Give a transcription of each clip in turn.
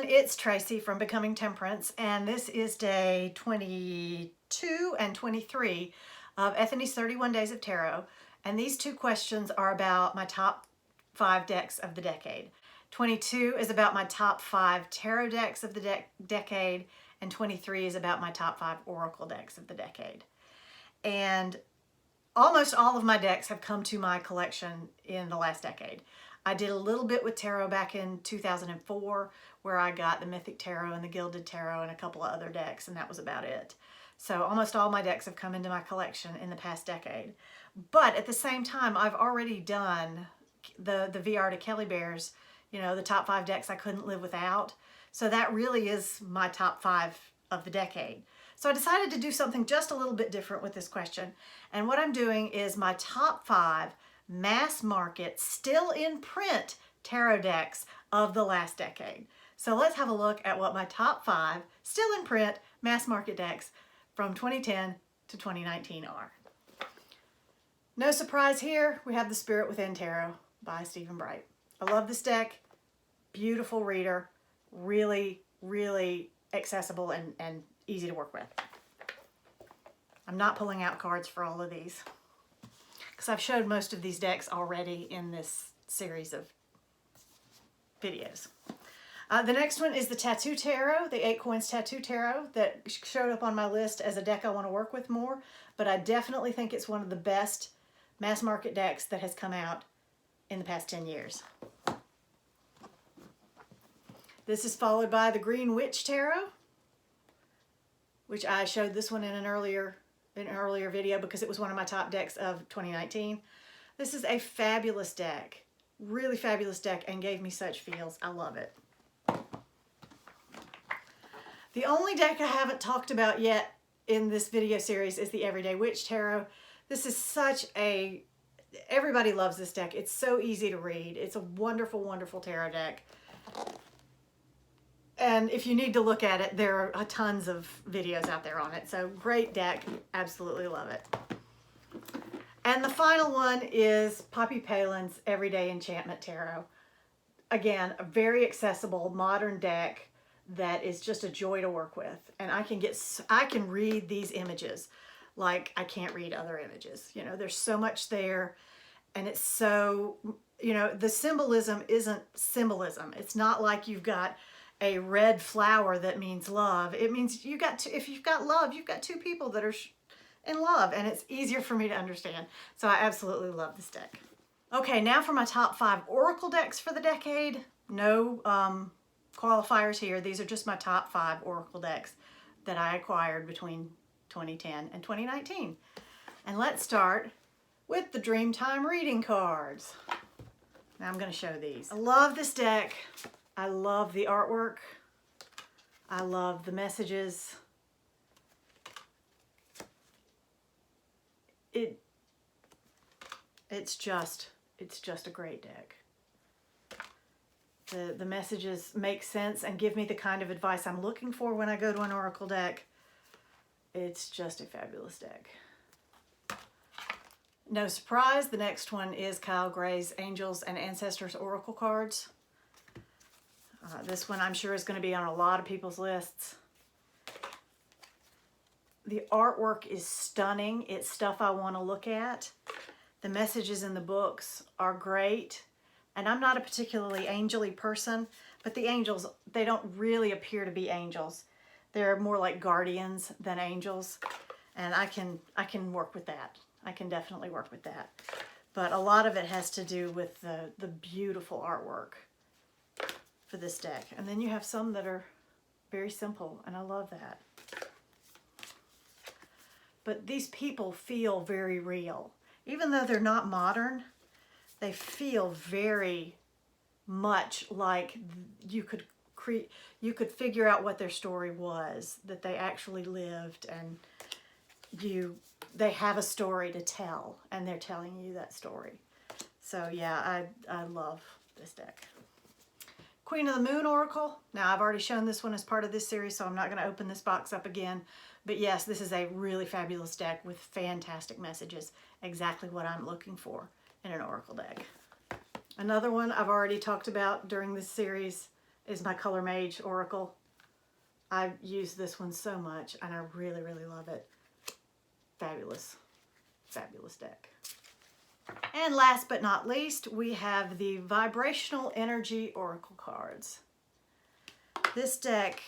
it's Tracy from Becoming Temperance, and this is day 22 and 23 of Ethany's 31 Days of Tarot. And these two questions are about my top 5 decks of the decade. 22 is about my top 5 tarot decks of the decade, and 23 is about my top 5 oracle decks of the decade. And almost all of my decks have come to my collection in the last decade. I did a little bit with tarot back in 2004, where I got the Mythic Tarot and the Gilded Tarot and a couple of other decks, and that was about it. So almost all my decks have come into my collection in the past decade. But at the same time, I've already done the VR to Kelly Bears, you know, the top 5 decks I couldn't live without. So that really is my top 5 of the decade. So I decided to do something just a little bit different with this question. And what I'm doing is my top 5 mass market, still in print tarot decks of the last decade. So let's have a look at what my top 5 still in print mass market decks from 2010 to 2019 are. No surprise here, we have the Spirit Within Tarot by Stephen Bright. I love this deck, beautiful reader, really, really accessible and easy to work with. I'm not pulling out cards for all of these, because I've showed most of these decks already in this series of videos. The next one is the Tattoo Tarot, the 8 Coins Tattoo Tarot, that showed up on my list as a deck I want to work with more, but I definitely think it's one of the best mass market decks that has come out in the past 10 years. This is followed by the Green Witch Tarot, which I showed this one in an earlier video because it was one of my top decks of 2019. This is a fabulous deck, really fabulous deck, and gave me such feels. I love it. The only deck I haven't talked about yet in this video series is the Everyday Witch Tarot. This is such a, everybody loves this deck. It's so easy to read. It's a wonderful, wonderful tarot deck. And if you need to look at it, there are tons of videos out there on it. So great deck, absolutely love it. And the final one is Poppy Palin's Everyday Enchantment Tarot. Again, a very accessible modern deck that is just a joy to work with. And I can read these images like I can't read other images. You know, there's so much there, and it's so, you know, the symbolism isn't symbolism. It's not like you've got a red flower that means love. It means you got if you've got love, you've got 2 people that are in love, and it's easier for me to understand. So I absolutely love this deck. Okay, now for my top 5 oracle decks for the decade. No qualifiers here. These are just my top 5 oracle decks that I acquired between 2010 and 2019. And let's start with the Dreamtime reading cards. Now I'm going to show these. I love this deck. I love the artwork. I love the messages. It's just a great deck. The messages make sense and give me the kind of advice I'm looking for when I go to an oracle deck. It's just a fabulous deck. No surprise, the next one is Kyle Gray's Angels and Ancestors Oracle cards. This one I'm sure is going to be on a lot of people's lists. The artwork is stunning. It's stuff I want to look at. The messages in the books are great. And I'm not a particularly angel-y person, but the angels, they don't really appear to be angels. They're more like guardians than angels. And I can work with that. I can definitely work with that. But a lot of it has to do with the beautiful artwork for this deck. And then you have some that are very simple, and I love that. But these people feel very real. Even though they're not modern, they feel very much like you could figure out what their story was, that they actually lived, and they have a story to tell, and they're telling you that story. So yeah, I love this deck. Queen of the Moon Oracle. Now I've already shown this one as part of this series, so I'm not going to open this box up again. But yes, this is a really fabulous deck with fantastic messages. Exactly what I'm looking for in an oracle deck. Another one I've already talked about during this series is my Color Mage Oracle. I use this one so much and I really, really love it. Fabulous, fabulous deck. And last but not least, we have the Vibrational Energy Oracle cards. This deck,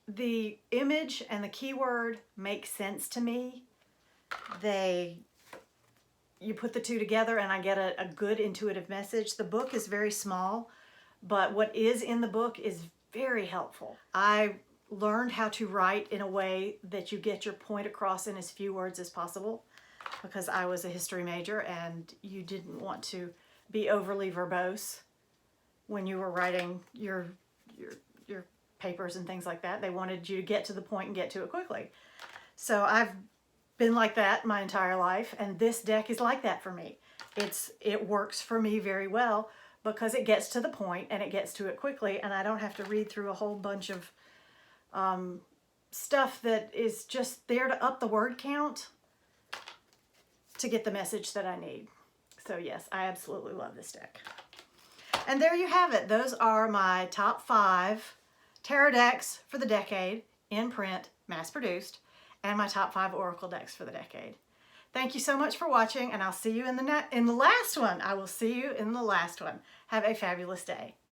the image and the keyword make sense to me. You put the two together and I get a good intuitive message. The book is very small, but what is in the book is very helpful. I learned how to write in a way that you get your point across in as few words as possible, because I was a history major and you didn't want to be overly verbose when you were writing your papers and things like that. They wanted you to get to the point and get to it quickly. So I've been like that my entire life, and this deck is like that for me. It works for me very well because it gets to the point and it gets to it quickly, and I don't have to read through a whole bunch of stuff that is just there to up the word count to get the message that I need. So yes, I absolutely love this deck. And there you have it. Those are my top 5 tarot decks for the decade, in print, mass-produced, and my top 5 oracle decks for the decade. Thank you so much for watching, and I'll see you in the last one. I will see you in the last one. Have a fabulous day.